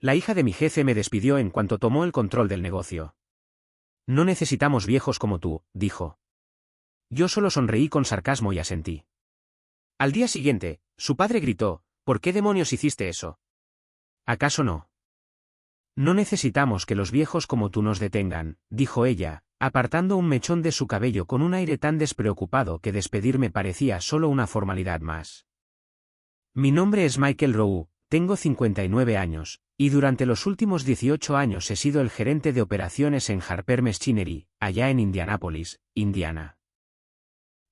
La hija de mi jefe me despidió en cuanto tomó el control del negocio. No necesitamos viejos como tú, dijo. Yo solo sonreí con sarcasmo y asentí. Al día siguiente, su padre gritó, ¿por qué demonios hiciste eso? ¿Acaso no? No necesitamos que los viejos como tú nos detengan, dijo ella, apartando un mechón de su cabello con un aire tan despreocupado que despedirme parecía solo una formalidad más. Mi nombre es Michael Rowe, tengo 59 años, y durante los últimos 18 años he sido el gerente de operaciones en Harper Machinery, allá en Indianápolis, Indiana.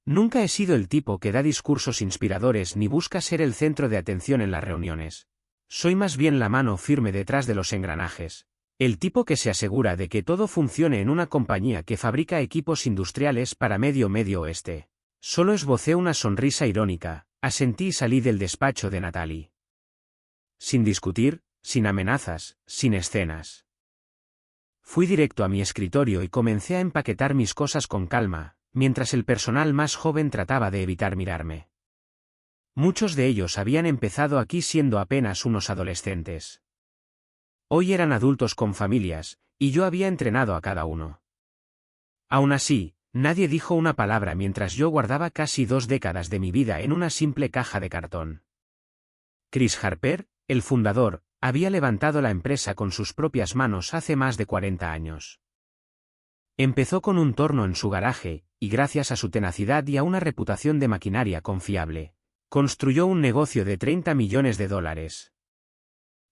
Nunca he sido el tipo que da discursos inspiradores ni busca ser el centro de atención en las reuniones. Soy más bien la mano firme detrás de los engranajes. El tipo que se asegura de que todo funcione en una compañía que fabrica equipos industriales para Medio Oeste. Solo esbocé una sonrisa irónica, asentí y salí del despacho de Natalie. Sin discutir, sin amenazas, sin escenas. Fui directo a mi escritorio y comencé a empaquetar mis cosas con calma, mientras el personal más joven trataba de evitar mirarme. Muchos de ellos habían empezado aquí siendo apenas unos adolescentes. Hoy eran adultos con familias, y yo había entrenado a cada uno. Aún así, nadie dijo una palabra mientras yo guardaba casi 2 décadas de mi vida en una simple caja de cartón. Chris Harper, el fundador, había levantado la empresa con sus propias manos hace más de 40 años. Empezó con un torno en su garaje, y gracias a su tenacidad y a una reputación de maquinaria confiable, construyó un negocio de $30 millones.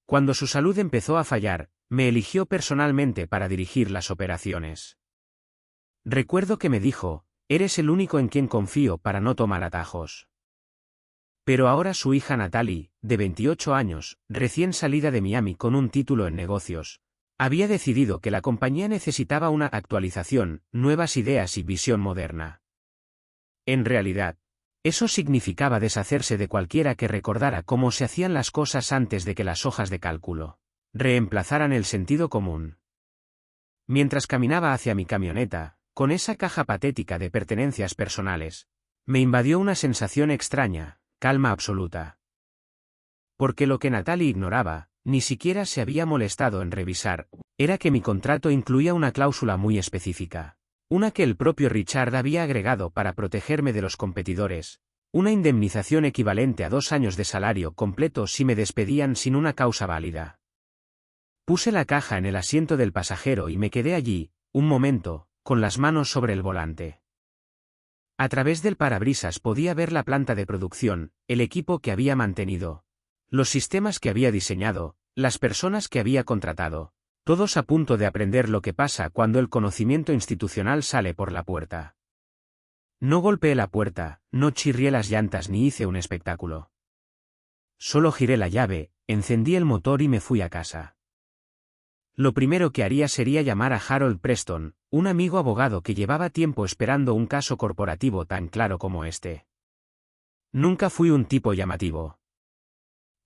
Cuando su salud empezó a fallar, me eligió personalmente para dirigir las operaciones. Recuerdo que me dijo, eres el único en quien confío para no tomar atajos. Pero ahora su hija Natalie, de 28 años, recién salida de Miami con un título en negocios, había decidido que la compañía necesitaba una actualización, nuevas ideas y visión moderna. En realidad, eso significaba deshacerse de cualquiera que recordara cómo se hacían las cosas antes de que las hojas de cálculo reemplazaran el sentido común. Mientras caminaba hacia mi camioneta, con esa caja patética de pertenencias personales, me invadió una sensación extraña, calma absoluta. Porque lo que Natalie ignoraba, ni siquiera se había molestado en revisar, era que mi contrato incluía una cláusula muy específica. Una que el propio Richard había agregado para protegerme de los competidores, una indemnización equivalente a 2 años de salario completo si me despedían sin una causa válida. Puse la caja en el asiento del pasajero y me quedé allí, un momento, con las manos sobre el volante. A través del parabrisas podía ver la planta de producción, el equipo que había mantenido, los sistemas que había diseñado, las personas que había contratado. Todos a punto de aprender lo que pasa cuando el conocimiento institucional sale por la puerta. No golpeé la puerta, no chirrié las llantas ni hice un espectáculo. Solo giré la llave, encendí el motor y me fui a casa. Lo primero que haría sería llamar a Harold Preston, un amigo abogado que llevaba tiempo esperando un caso corporativo tan claro como este. Nunca fui un tipo llamativo.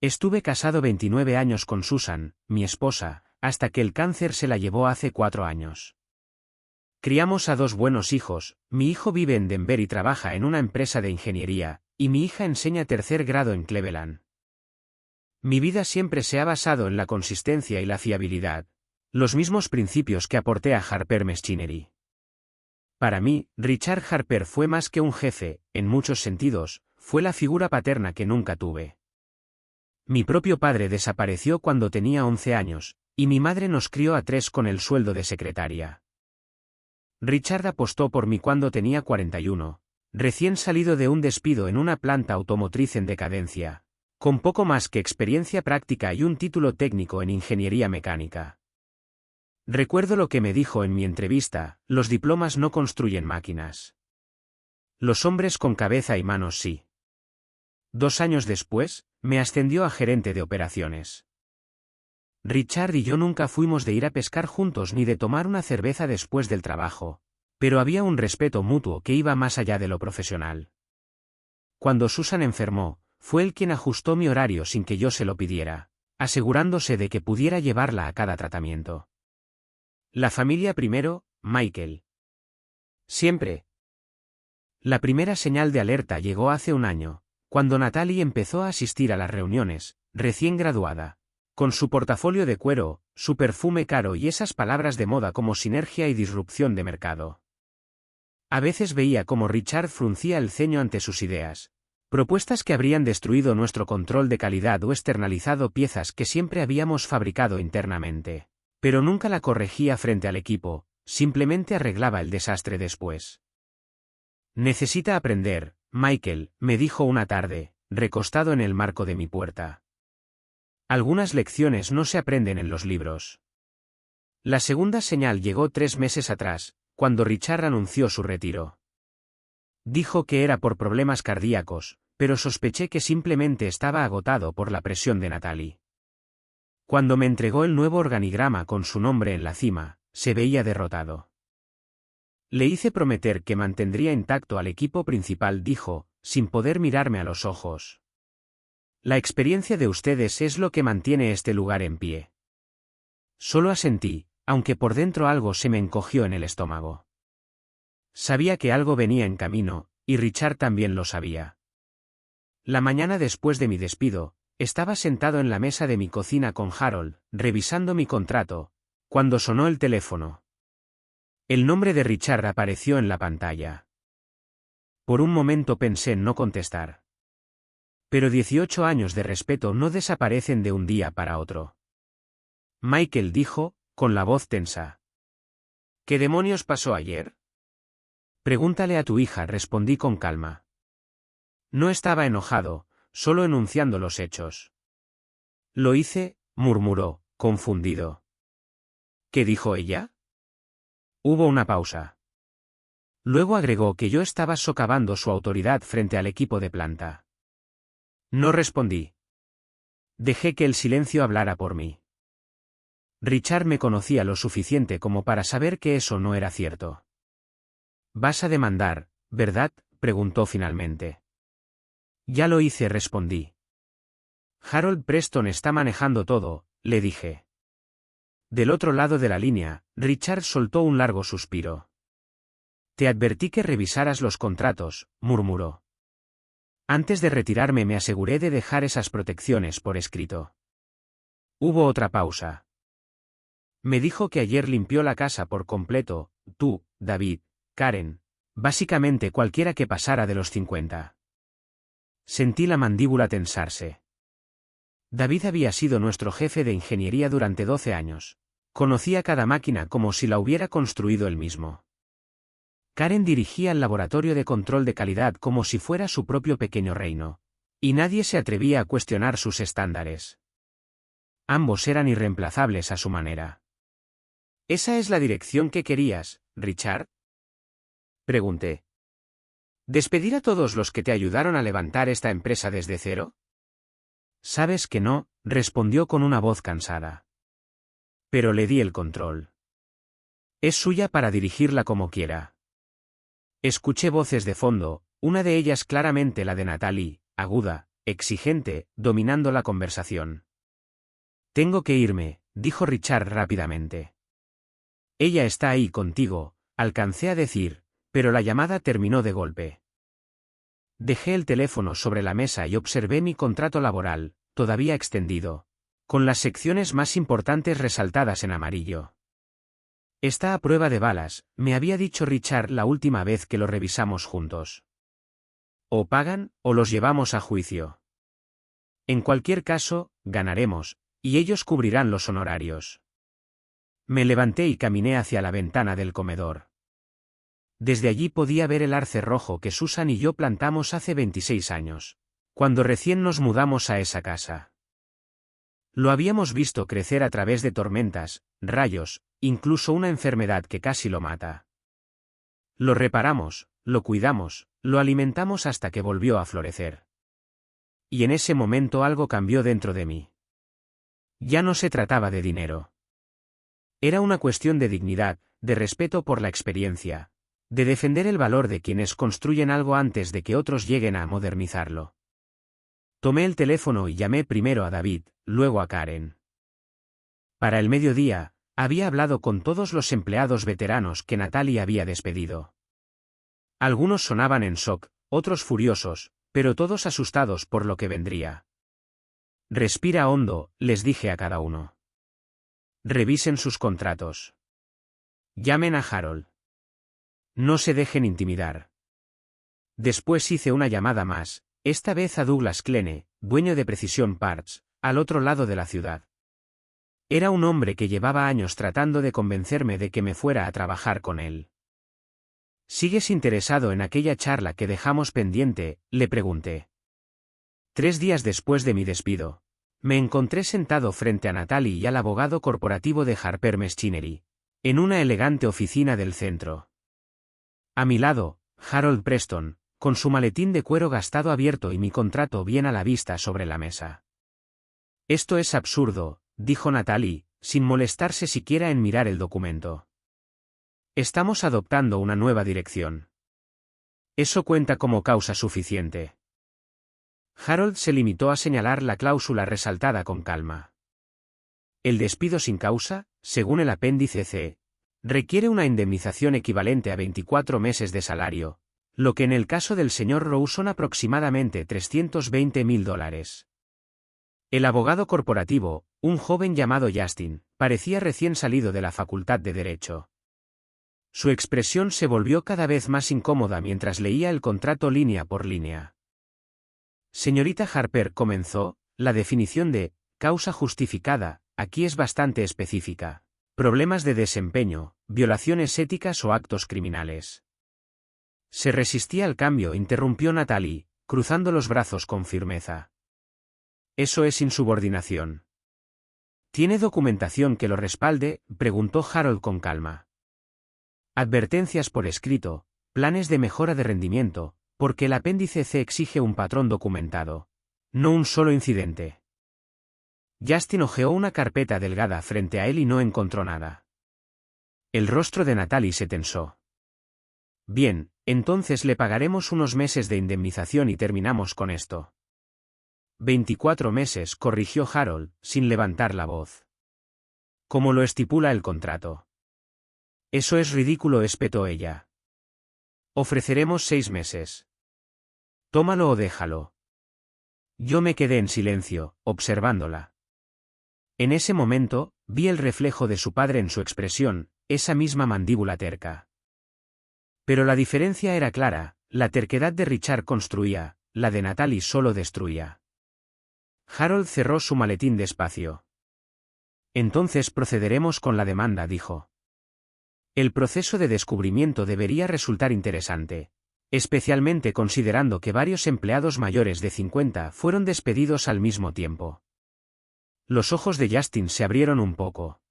Estuve casado 29 años con Susan, mi esposa, hasta que el cáncer se la llevó hace 4 años. Criamos a 2 buenos hijos, mi hijo vive en Denver y trabaja en una empresa de ingeniería, y mi hija enseña 3er grado en Cleveland. Mi vida siempre se ha basado en la consistencia y la fiabilidad, los mismos principios que aporté a Harper Machinery. Para mí, Richard Harper fue más que un jefe, en muchos sentidos, fue la figura paterna que nunca tuve. Mi propio padre desapareció cuando tenía 11 años, y mi madre nos crió a 3 con el sueldo de secretaria. Richard apostó por mí cuando tenía 41, recién salido de un despido en una planta automotriz en decadencia, con poco más que experiencia práctica y un título técnico en ingeniería mecánica. Recuerdo lo que me dijo en mi entrevista, los diplomas no construyen máquinas. Los hombres con cabeza y manos sí. 2 años después, me ascendió a gerente de operaciones. Richard y yo nunca fuimos de ir a pescar juntos ni de tomar una cerveza después del trabajo, pero había un respeto mutuo que iba más allá de lo profesional. Cuando Susan enfermó, fue él quien ajustó mi horario sin que yo se lo pidiera, asegurándose de que pudiera llevarla a cada tratamiento. La familia primero, Michael. Siempre. La primera señal de alerta llegó hace un año, cuando Natalie empezó a asistir a las reuniones, recién graduada. Con su portafolio de cuero, su perfume caro y esas palabras de moda como sinergia y disrupción de mercado. A veces veía cómo Richard fruncía el ceño ante sus ideas. Propuestas que habrían destruido nuestro control de calidad o externalizado piezas que siempre habíamos fabricado internamente. Pero nunca la corregía frente al equipo, simplemente arreglaba el desastre después. Necesita aprender, Michael, me dijo una tarde, recostado en el marco de mi puerta. Algunas lecciones no se aprenden en los libros. La segunda señal llegó 3 meses atrás, cuando Richard anunció su retiro. Dijo que era por problemas cardíacos, pero sospeché que simplemente estaba agotado por la presión de Natalie. Cuando me entregó el nuevo organigrama con su nombre en la cima, se veía derrotado. Le hice prometer que mantendría intacto al equipo principal, dijo, sin poder mirarme a los ojos. La experiencia de ustedes es lo que mantiene este lugar en pie. Solo asentí, aunque por dentro algo se me encogió en el estómago. Sabía que algo venía en camino, y Richard también lo sabía. La mañana después de mi despido, estaba sentado en la mesa de mi cocina con Harold, revisando mi contrato, cuando sonó el teléfono. El nombre de Richard apareció en la pantalla. Por un momento pensé en no contestar. Pero 18 años de respeto no desaparecen de un día para otro. Michael dijo, con la voz tensa. ¿Qué demonios pasó ayer? Pregúntale a tu hija, respondí con calma. No estaba enojado, solo enunciando los hechos. Lo hice, murmuró, confundido. ¿Qué dijo ella? Hubo una pausa. Luego agregó que yo estaba socavando su autoridad frente al equipo de planta. No respondí. Dejé que el silencio hablara por mí. Richard me conocía lo suficiente como para saber que eso no era cierto. «Vas a demandar, ¿verdad?», preguntó finalmente. «Ya lo hice», respondí. «Harold Preston está manejando todo», le dije. Del otro lado de la línea, Richard soltó un largo suspiro. «Te advertí que revisaras los contratos», murmuró. Antes de retirarme me aseguré de dejar esas protecciones por escrito. Hubo otra pausa. Me dijo que ayer limpió la casa por completo, tú, David, Karen, básicamente cualquiera que pasara de los 50. Sentí la mandíbula tensarse. David había sido nuestro jefe de ingeniería durante 12 años. Conocía cada máquina como si la hubiera construido él mismo. Karen dirigía el laboratorio de control de calidad como si fuera su propio pequeño reino, y nadie se atrevía a cuestionar sus estándares. Ambos eran irreemplazables a su manera. ¿Esa es la dirección que querías, Richard?, pregunté. ¿Despedir a todos los que te ayudaron a levantar esta empresa desde cero? Sabes que no, respondió con una voz cansada. Pero le di el control. Es suya para dirigirla como quiera. Escuché voces de fondo, una de ellas claramente la de Natalie, aguda, exigente, dominando la conversación. Tengo que irme, dijo Richard rápidamente. Ella está ahí contigo, alcancé a decir, pero la llamada terminó de golpe. Dejé el teléfono sobre la mesa y observé mi contrato laboral, todavía extendido, con las secciones más importantes resaltadas en amarillo. Está a prueba de balas, me había dicho Richard la última vez que lo revisamos juntos. O pagan, o los llevamos a juicio. En cualquier caso, ganaremos, y ellos cubrirán los honorarios. Me levanté y caminé hacia la ventana del comedor. Desde allí podía ver el arce rojo que Susan y yo plantamos hace 26 años, cuando recién nos mudamos a esa casa. Lo habíamos visto crecer a través de tormentas, rayos, incluso una enfermedad que casi lo mata. Lo reparamos, lo cuidamos, lo alimentamos hasta que volvió a florecer. Y en ese momento algo cambió dentro de mí. Ya no se trataba de dinero. Era una cuestión de dignidad, de respeto por la experiencia, de defender el valor de quienes construyen algo antes de que otros lleguen a modernizarlo. Tomé el teléfono y llamé primero a David, luego a Karen. Para el mediodía, había hablado con todos los empleados veteranos que Natalie había despedido. Algunos sonaban en shock, otros furiosos, pero todos asustados por lo que vendría. Respira hondo, les dije a cada uno. Revisen sus contratos. Llamen a Harold. No se dejen intimidar. Después hice una llamada más, esta vez a Douglas Klene, dueño de Precision Parts, al otro lado de la ciudad. Era un hombre que llevaba años tratando de convencerme de que me fuera a trabajar con él. ¿Sigues interesado en aquella charla que dejamos pendiente?, le pregunté. 3 días después de mi despido, me encontré sentado frente a Natalie y al abogado corporativo de Harper Machinery, en una elegante oficina del centro. A mi lado, Harold Preston, con su maletín de cuero gastado abierto y mi contrato bien a la vista sobre la mesa. Esto es absurdo, dijo Natalie, sin molestarse siquiera en mirar el documento. Estamos adoptando una nueva dirección. Eso cuenta como causa suficiente. Harold se limitó a señalar la cláusula resaltada con calma. El despido sin causa, según el apéndice C, requiere una indemnización equivalente a 24 meses de salario, lo que en el caso del señor Rowe son aproximadamente $320,000. El abogado corporativo, un joven llamado Justin, parecía recién salido de la Facultad de Derecho. Su expresión se volvió cada vez más incómoda mientras leía el contrato línea por línea. Señorita Harper, comenzó, la definición de causa justificada aquí es bastante específica. Problemas de desempeño, violaciones éticas o actos criminales. Se resistía al cambio, interrumpió Natalie, cruzando los brazos con firmeza. Eso es insubordinación. ¿Tiene documentación que lo respalde?, preguntó Harold con calma. Advertencias por escrito, planes de mejora de rendimiento, porque el apéndice C exige un patrón documentado, no un solo incidente. Justin hojeó una carpeta delgada frente a él y no encontró nada. El rostro de Natalie se tensó. Bien, entonces le pagaremos unos meses de indemnización y terminamos con esto. 24 meses, corrigió Harold, sin levantar la voz. Como lo estipula el contrato. Eso es ridículo, espetó ella. Ofreceremos 6 meses. Tómalo o déjalo. Yo me quedé en silencio, observándola. En ese momento, vi el reflejo de su padre en su expresión, esa misma mandíbula terca. Pero la diferencia era clara, la terquedad de Richard construía, la de Natalie solo destruía. Harold cerró su maletín despacio. Entonces procederemos con la demanda, dijo. El proceso de descubrimiento debería resultar interesante, especialmente considerando que varios empleados mayores de 50 fueron despedidos al mismo tiempo. Los ojos de Justin se abrieron un poco.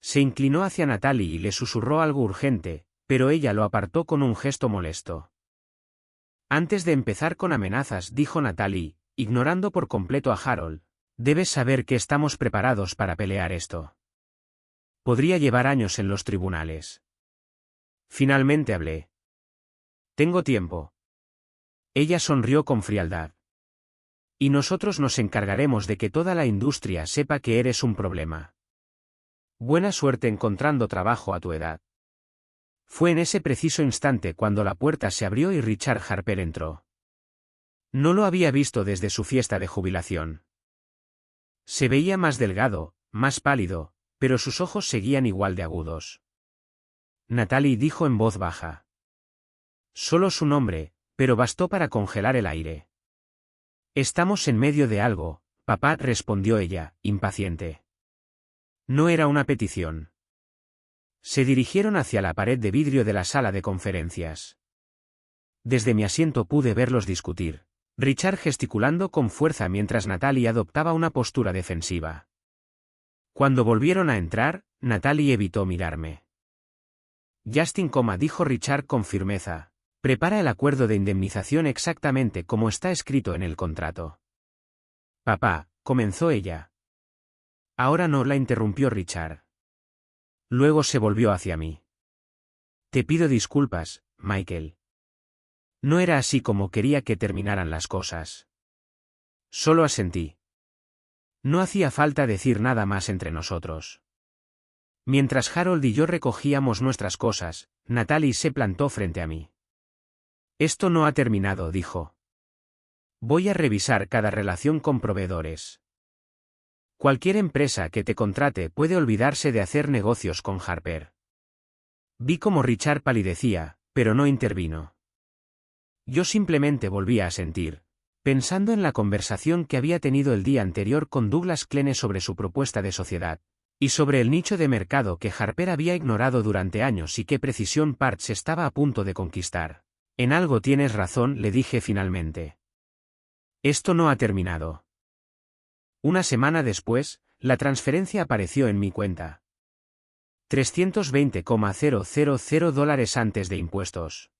Se inclinó hacia Natalie y le susurró algo urgente, pero ella lo apartó con un gesto molesto. Antes de empezar con amenazas, dijo Natalie, ignorando por completo a Harold, debes saber que estamos preparados para pelear esto. Podría llevar años en los tribunales. Finalmente hablé. Tengo tiempo. Ella sonrió con frialdad. Y nosotros nos encargaremos de que toda la industria sepa que eres un problema. Buena suerte encontrando trabajo a tu edad. Fue en ese preciso instante cuando la puerta se abrió y Richard Harper entró. No lo había visto desde su fiesta de jubilación. Se veía más delgado, más pálido, pero sus ojos seguían igual de agudos. Natalie dijo en voz baja. Solo su nombre, pero bastó para congelar el aire. Estamos en medio de algo, papá, respondió ella, impaciente. No era una petición. Se dirigieron hacia la pared de vidrio de la sala de conferencias. Desde mi asiento pude verlos discutir, Richard gesticulando con fuerza mientras Natalie adoptaba una postura defensiva. Cuando volvieron a entrar, Natalie evitó mirarme. Justin, dijo Richard con firmeza, prepara el acuerdo de indemnización exactamente como está escrito en el contrato. Papá, comenzó ella. Ahora no, la interrumpió Richard. Luego se volvió hacia mí. Te pido disculpas, Michael. No era así como quería que terminaran las cosas. Solo asentí. No hacía falta decir nada más entre nosotros. Mientras Harold y yo recogíamos nuestras cosas, Natalie se plantó frente a mí. Esto no ha terminado, dijo. Voy a revisar cada relación con proveedores. Cualquier empresa que te contrate puede olvidarse de hacer negocios con Harper. Vi cómo Richard palidecía, pero no intervino. Yo simplemente volví a asentir, pensando en la conversación que había tenido el día anterior con Douglas Kleene sobre su propuesta de sociedad, y sobre el nicho de mercado que Harper había ignorado durante años y que Precision Parts estaba a punto de conquistar. En algo tienes razón, le dije finalmente. Esto no ha terminado. Una semana después, la transferencia apareció en mi cuenta. $320,000 antes de impuestos.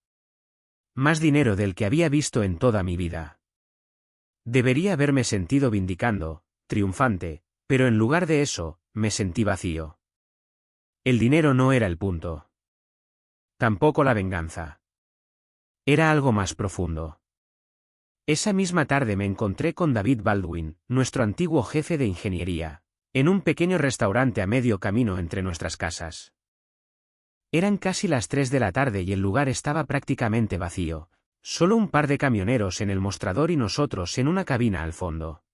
Más dinero del que había visto en toda mi vida. Debería haberme sentido vindicando, triunfante, pero en lugar de eso, me sentí vacío. El dinero no era el punto. Tampoco la venganza. Era algo más profundo. Esa misma tarde me encontré con David Baldwin, nuestro antiguo jefe de ingeniería, en un pequeño restaurante a medio camino entre nuestras casas. Eran casi las 3 de la tarde y el lugar estaba prácticamente vacío, solo un par de camioneros en el mostrador y nosotros en una cabina al fondo.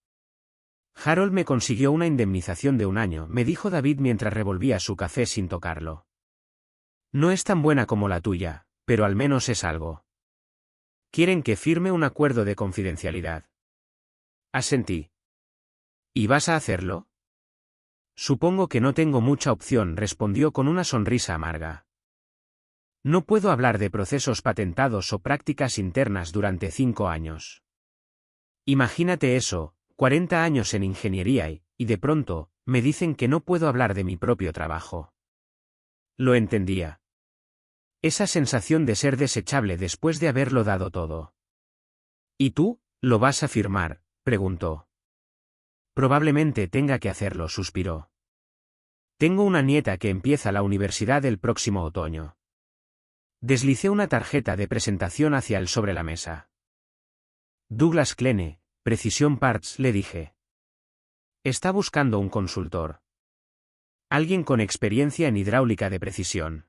Harold me consiguió una indemnización de 1 año, me dijo David mientras revolvía su café sin tocarlo. No es tan buena como la tuya, pero al menos es algo. Quieren que firme un acuerdo de confidencialidad. Asentí. ¿Y vas a hacerlo? Supongo que no tengo mucha opción, respondió con una sonrisa amarga. No puedo hablar de procesos patentados o prácticas internas durante 5 años. Imagínate eso, 40 años en ingeniería y, de pronto, me dicen que no puedo hablar de mi propio trabajo. Lo entendía. Esa sensación de ser desechable después de haberlo dado todo. ¿Y tú, lo vas a firmar?, preguntó. Probablemente tenga que hacerlo, suspiró. Tengo una nieta que empieza la universidad el próximo otoño. Deslicé una tarjeta de presentación hacia él sobre la mesa. Douglas Kleene, Precision Parts, le dije. Está buscando un consultor. Alguien con experiencia en hidráulica de precisión.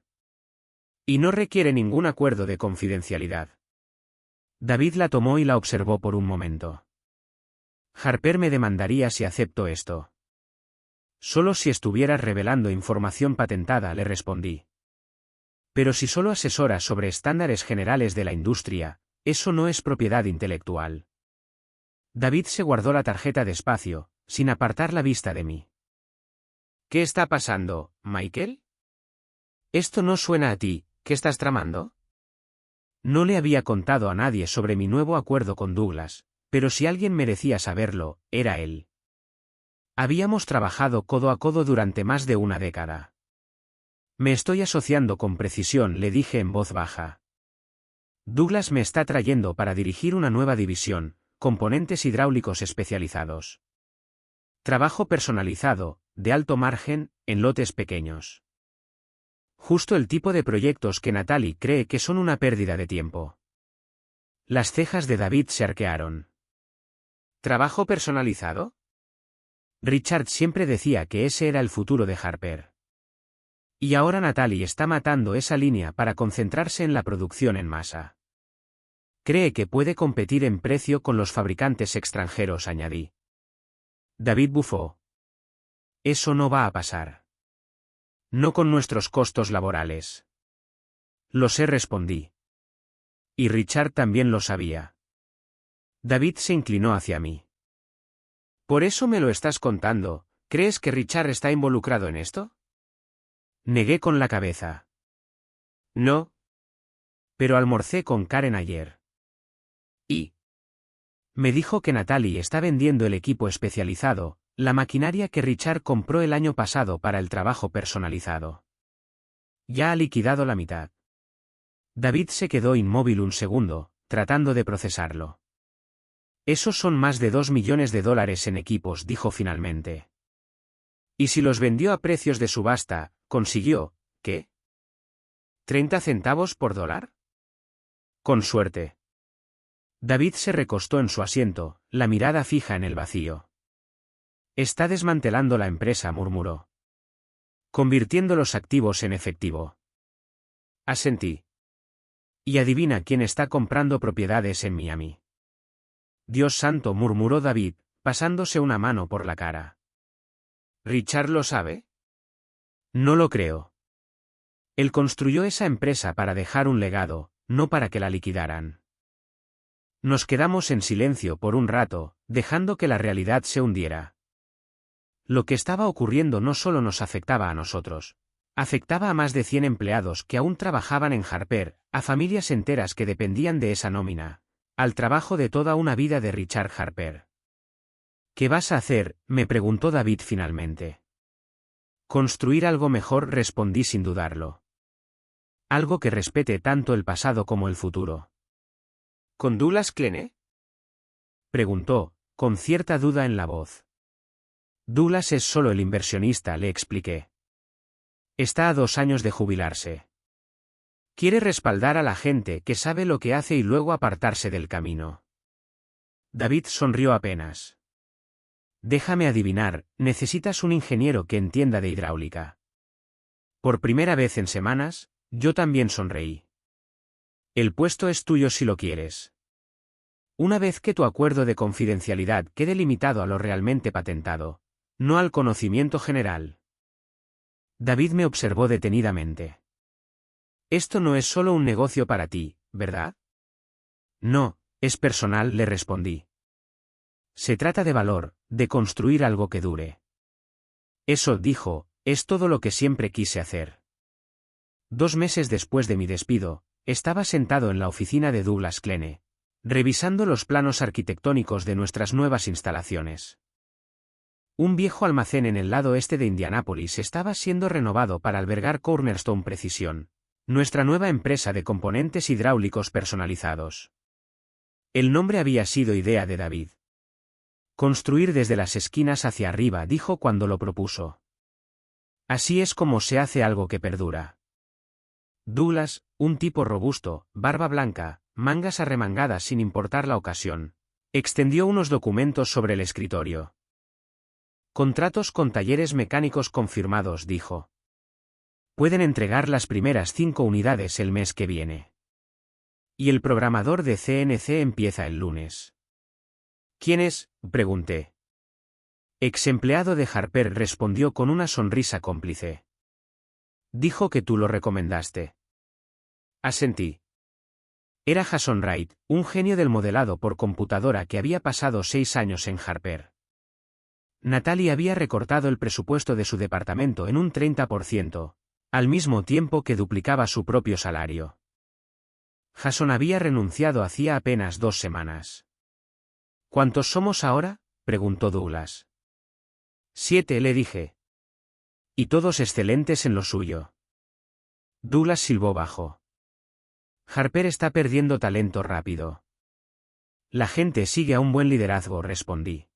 Y no requiere ningún acuerdo de confidencialidad. David la tomó y la observó por un momento. Harper me demandaría si acepto esto. Solo si estuvieras revelando información patentada, le respondí. Pero si solo asesoras sobre estándares generales de la industria, eso no es propiedad intelectual. David se guardó la tarjeta despacio, sin apartar la vista de mí. ¿Qué está pasando, Michael? Esto no suena a ti. ¿Qué estás tramando? No le había contado a nadie sobre mi nuevo acuerdo con Douglas, pero si alguien merecía saberlo, era él. Habíamos trabajado codo a codo durante más de 1 década. Me estoy asociando con Precisión, le dije en voz baja. Douglas me está trayendo para dirigir una nueva división, componentes hidráulicos especializados. Trabajo personalizado, de alto margen, en lotes pequeños. Justo el tipo de proyectos que Natalie cree que son una pérdida de tiempo. Las cejas de David se arquearon. ¿Trabajo personalizado? Richard siempre decía que ese era el futuro de Harper. Y ahora Natalie está matando esa línea para concentrarse en la producción en masa. Cree que puede competir en precio con los fabricantes extranjeros, añadí. David bufó. Eso no va a pasar. No con nuestros costos laborales. Lo sé, respondí. Y Richard también lo sabía. David se inclinó hacia mí. ¿Por eso me lo estás contando? ¿Crees que Richard está involucrado en esto? Negué con la cabeza. No. Pero almorcé con Karen ayer. Y me dijo que Natalie está vendiendo el equipo especializado, la maquinaria que Richard compró el año pasado para el trabajo personalizado. Ya ha liquidado la mitad. David se quedó inmóvil un segundo, tratando de procesarlo. Esos son más de $2 millones en equipos, dijo finalmente. Y si los vendió a precios de subasta, consiguió, ¿qué? ¿30 centavos por dólar? Con suerte. David se recostó en su asiento, la mirada fija en el vacío. Está desmantelando la empresa, murmuró. Convirtiendo los activos en efectivo. Asentí. Y adivina quién está comprando propiedades en Miami. Dios santo, murmuró David, pasándose una mano por la cara. ¿Richard lo sabe? No lo creo. Él construyó esa empresa para dejar un legado, no para que la liquidaran. Nos quedamos en silencio por un rato, dejando que la realidad se hundiera. Lo que estaba ocurriendo no solo nos afectaba a nosotros. Afectaba a más de 100 empleados que aún trabajaban en Harper, a familias enteras que dependían de esa nómina, al trabajo de toda una vida de Richard Harper. ¿Qué vas a hacer?, me preguntó David finalmente. Construir algo mejor, respondí sin dudarlo. Algo que respete tanto el pasado como el futuro. ¿Con Douglas Clene?, preguntó, con cierta duda en la voz. Douglas es solo el inversionista, le expliqué. Está a 2 años de jubilarse. Quiere respaldar a la gente que sabe lo que hace y luego apartarse del camino. David sonrió apenas. Déjame adivinar, necesitas un ingeniero que entienda de hidráulica. Por primera vez en semanas, yo también sonreí. El puesto es tuyo si lo quieres. Una vez que tu acuerdo de confidencialidad quede limitado a lo realmente patentado, no al conocimiento general. David me observó detenidamente. Esto no es solo un negocio para ti, ¿verdad? No, es personal, le respondí. Se trata de valor, de construir algo que dure. Eso, dijo, es todo lo que siempre quise hacer. 2 meses después de mi despido, estaba sentado en la oficina de Douglas Clene, revisando los planos arquitectónicos de nuestras nuevas instalaciones. Un viejo almacén en el lado este de Indianápolis estaba siendo renovado para albergar Cornerstone Precision, nuestra nueva empresa de componentes hidráulicos personalizados. El nombre había sido idea de David. Construir desde las esquinas hacia arriba, dijo cuando lo propuso. Así es como se hace algo que perdura. Douglas, un tipo robusto, barba blanca, mangas arremangadas sin importar la ocasión, extendió unos documentos sobre el escritorio. Contratos con talleres mecánicos confirmados, dijo. Pueden entregar las primeras 5 unidades el mes que viene. Y el programador de CNC empieza el lunes. ¿Quién es?, pregunté. Ex empleado de Harper, respondió con una sonrisa cómplice. Dijo que tú lo recomendaste. Asentí. Era Jason Wright, un genio del modelado por computadora que había pasado 6 años en Harper. Natalie había recortado el presupuesto de su departamento en un 30%, al mismo tiempo que duplicaba su propio salario. Jason había renunciado hacía apenas 2 semanas. ¿Cuántos somos ahora?, preguntó Douglas. 7, le dije. Y todos excelentes en lo suyo. Douglas silbó bajo. Harper está perdiendo talento rápido. La gente sigue a un buen liderazgo, respondí.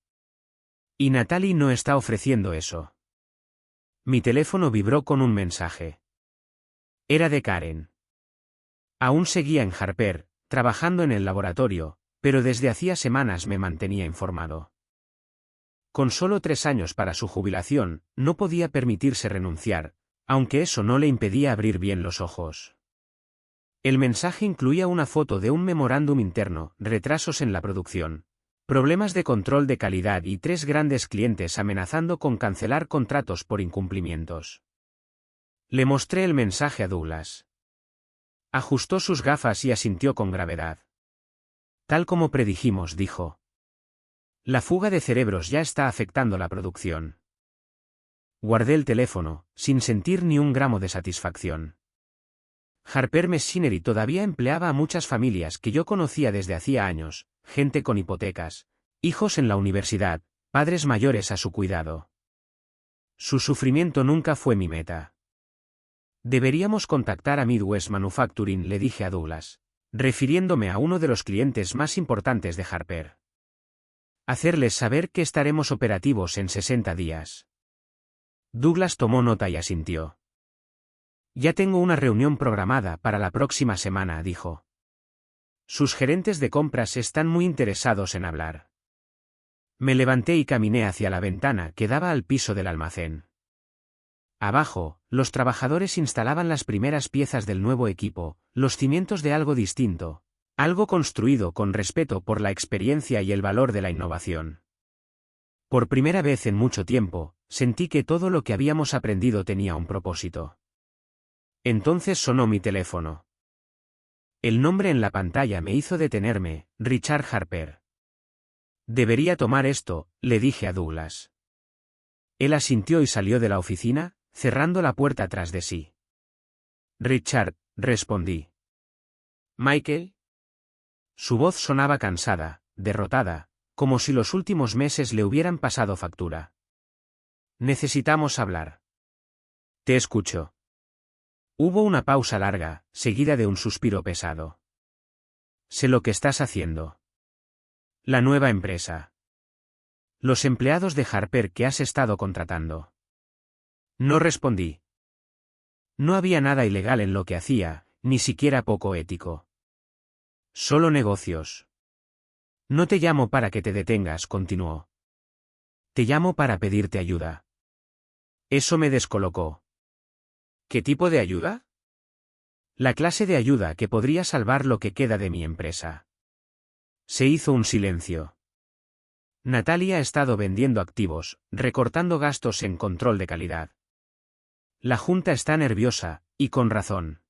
Y Natalie no está ofreciendo eso. Mi teléfono vibró con un mensaje. Era de Karen. Aún seguía en Harper, trabajando en el laboratorio, pero desde hacía semanas me mantenía informado. Con solo 3 años para su jubilación, no podía permitirse renunciar, aunque eso no le impedía abrir bien los ojos. El mensaje incluía una foto de un memorándum interno, retrasos en la producción, problemas de control de calidad y 3 grandes clientes amenazando con cancelar contratos por incumplimientos. Le mostré el mensaje a Douglas. Ajustó sus gafas y asintió con gravedad. Tal como predijimos, dijo. La fuga de cerebros ya está afectando la producción. Guardé el teléfono, sin sentir ni un gramo de satisfacción. Harper Machinery todavía empleaba a muchas familias que yo conocía desde hacía años, gente con hipotecas, hijos en la universidad, padres mayores a su cuidado. Su sufrimiento nunca fue mi meta. Deberíamos contactar a Midwest Manufacturing, le dije a Douglas, refiriéndome a uno de los clientes más importantes de Harper. Hacerles saber que estaremos operativos en 60 días. Douglas tomó nota y asintió. Ya tengo una reunión programada para la próxima semana, dijo. Sus gerentes de compras están muy interesados en hablar. Me levanté y caminé hacia la ventana que daba al piso del almacén. Abajo, los trabajadores instalaban las primeras piezas del nuevo equipo, los cimientos de algo distinto, Algo construido con respeto por la experiencia y el valor de la innovación. Por primera vez en mucho tiempo, sentí que todo lo que habíamos aprendido tenía un propósito. Entonces sonó mi teléfono. El nombre en la pantalla me hizo detenerme, Richard Harper. Debería tomar esto, le dije a Douglas. Él asintió y salió de la oficina, cerrando la puerta tras de sí. Richard, respondí. ¿Michael? Su voz sonaba cansada, derrotada, como si los últimos meses le hubieran pasado factura. Necesitamos hablar. Te escucho. Hubo una pausa larga, seguida de un suspiro pesado. Sé lo que estás haciendo. La nueva empresa. Los empleados de Harper que has estado contratando. No respondí. No había nada ilegal en lo que hacía, ni siquiera poco ético. Solo negocios. No te llamo para que te detengas, continuó. Te llamo para pedirte ayuda. Eso me descolocó. ¿Qué tipo de ayuda? La clase de ayuda que podría salvar lo que queda de mi empresa. Se hizo un silencio. Natalie ha estado vendiendo activos, recortando gastos en control de calidad. La junta está nerviosa, y con razón.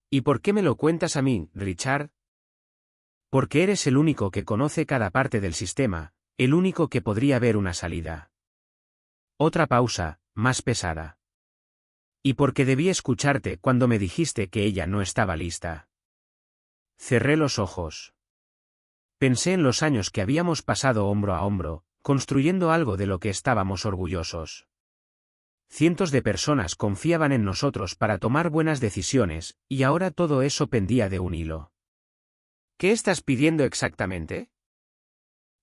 ¿Y por qué me lo cuentas a mí, Richard? Porque eres el único que conoce cada parte del sistema, el único que podría ver una salida. Otra pausa, más pesada. Y porque debí escucharte cuando me dijiste que ella no estaba lista. Cerré los ojos. Pensé en los años que habíamos pasado hombro a hombro, construyendo algo de lo que estábamos orgullosos. Cientos de personas confiaban en nosotros para tomar buenas decisiones, y ahora todo eso pendía de un hilo. ¿Qué estás pidiendo exactamente?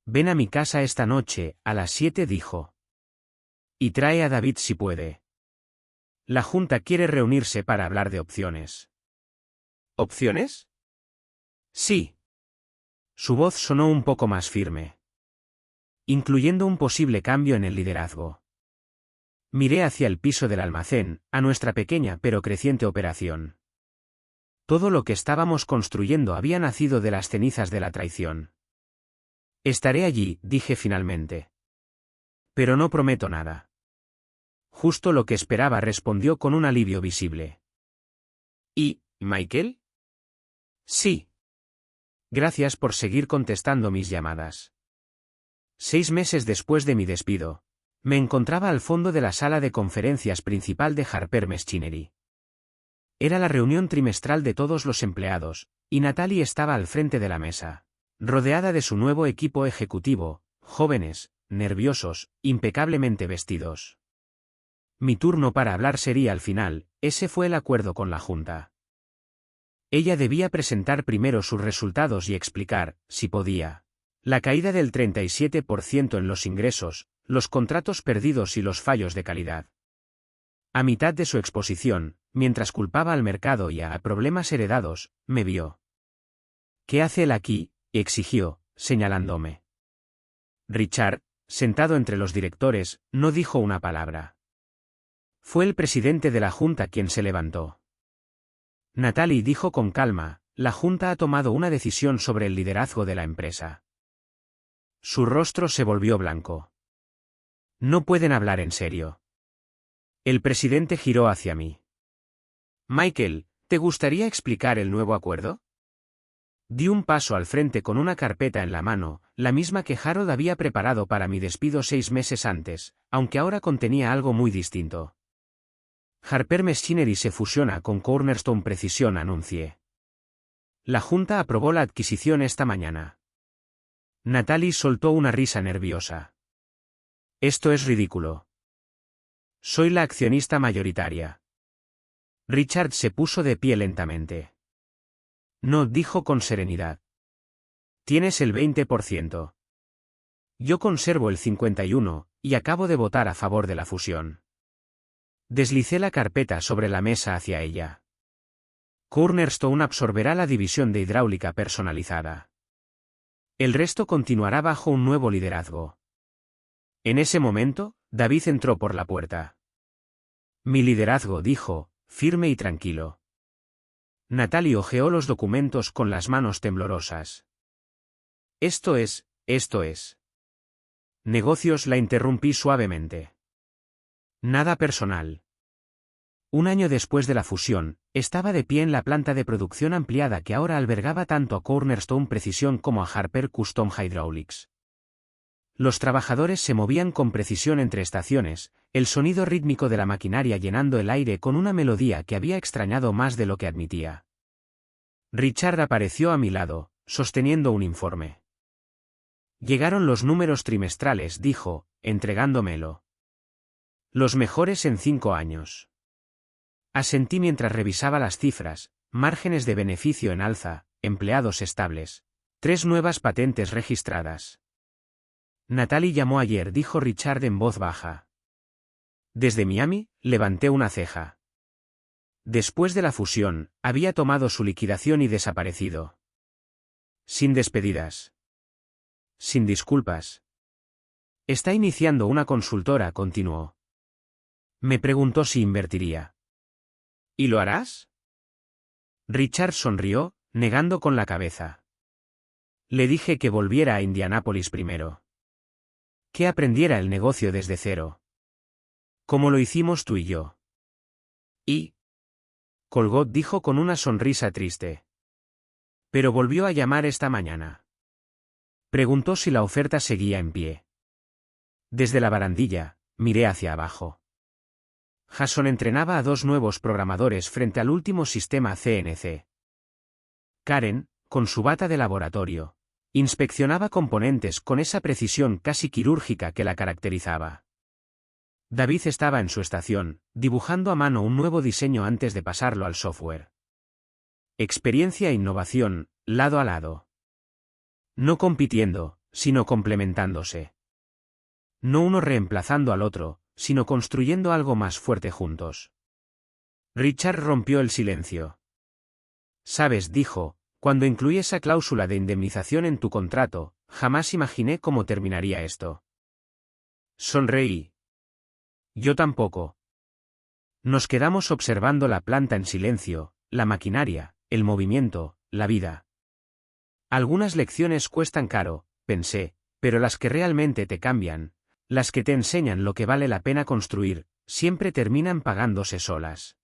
Ven a mi casa esta noche, a las 7, dijo. Y trae a David si puede. La junta quiere reunirse para hablar de opciones. ¿Opciones? Sí. Su voz sonó un poco más firme. Incluyendo un posible cambio en el liderazgo. Miré hacia el piso del almacén, a nuestra pequeña pero creciente operación. Todo lo que estábamos construyendo había nacido de las cenizas de la traición. Estaré allí, dije finalmente. Pero no prometo nada. Justo lo que esperaba, respondió con un alivio visible. ¿Y, Michael? Sí. Gracias por seguir contestando mis llamadas. 6 meses después de mi despido, me encontraba al fondo de la sala de conferencias principal de Harper Machinery. Era la reunión trimestral de todos los empleados, y Natalie estaba al frente de la mesa, rodeada de su nuevo equipo ejecutivo, jóvenes, nerviosos, impecablemente vestidos. Mi turno para hablar sería al final, ese fue el acuerdo con la junta. Ella debía presentar primero sus resultados y explicar, si podía, la caída del 37% en los ingresos, los contratos perdidos y los fallos de calidad. A mitad de su exposición, mientras culpaba al mercado y a problemas heredados, me vio. ¿Qué hace él aquí?, exigió, señalándome. Richard, sentado entre los directores, no dijo una palabra. Fue el presidente de la junta quien se levantó. Natalie dijo con calma, la junta ha tomado una decisión sobre el liderazgo de la empresa. Su rostro se volvió blanco. No pueden hablar en serio. El presidente giró hacia mí. Michael, ¿te gustaría explicar el nuevo acuerdo? Di un paso al frente con una carpeta en la mano, la misma que Harold había preparado para mi despido 6 meses antes, aunque ahora contenía algo muy distinto. Harper Machinery se fusiona con Cornerstone Precision, anuncié. La junta aprobó la adquisición esta mañana. Natalie soltó una risa nerviosa. Esto es ridículo. Soy la accionista mayoritaria. Richard se puso de pie lentamente. No, dijo con serenidad. Tienes el 20%. Yo conservo el 51%, y acabo de votar a favor de la fusión. Deslicé la carpeta sobre la mesa hacia ella. Cornerstone absorberá la división de hidráulica personalizada. El resto continuará bajo un nuevo liderazgo. En ese momento, David entró por la puerta. Mi liderazgo, dijo, firme y tranquilo. Natalie hojeó los documentos con las manos temblorosas. Esto es. Negocios, la interrumpí suavemente. Nada personal. Un año después de la fusión, estaba de pie en la planta de producción ampliada que ahora albergaba tanto a Cornerstone Precision como a Harper Custom Hydraulics. Los trabajadores se movían con precisión entre estaciones, el sonido rítmico de la maquinaria llenando el aire con una melodía que había extrañado más de lo que admitía. Richard apareció a mi lado, sosteniendo un informe. Llegaron los números trimestrales, dijo, entregándomelo. Los mejores en 5 años. Asentí mientras revisaba las cifras: márgenes de beneficio en alza, empleados estables, 3 nuevas patentes registradas. Natalie llamó ayer, dijo Richard en voz baja. Desde Miami, levanté una ceja. Después de la fusión, había tomado su liquidación y desaparecido. Sin despedidas. Sin disculpas. Está iniciando una consultora, continuó. Me preguntó si invertiría. ¿Y lo harás? Richard sonrió, negando con la cabeza. Le dije que volviera a Indianápolis primero. Que aprendiera el negocio desde cero. Como lo hicimos tú y yo. Y... colgó, dijo con una sonrisa triste. Pero volvió a llamar esta mañana. Preguntó si la oferta seguía en pie. Desde la barandilla, miré hacia abajo. Jason entrenaba a 2 nuevos programadores frente al último sistema CNC. Karen, con su bata de laboratorio, inspeccionaba componentes con esa precisión casi quirúrgica que la caracterizaba. David estaba en su estación, dibujando a mano un nuevo diseño antes de pasarlo al software. Experiencia e innovación, lado a lado. No compitiendo, sino complementándose. No uno reemplazando al otro, sino construyendo algo más fuerte juntos. Richard rompió el silencio. Sabes, dijo, cuando incluí esa cláusula de indemnización en tu contrato, jamás imaginé cómo terminaría esto. Sonreí. Yo tampoco. Nos quedamos observando la planta en silencio, la maquinaria, el movimiento, la vida. Algunas lecciones cuestan caro, pensé, pero las que realmente te cambian, las que te enseñan lo que vale la pena construir, siempre terminan pagándose solas.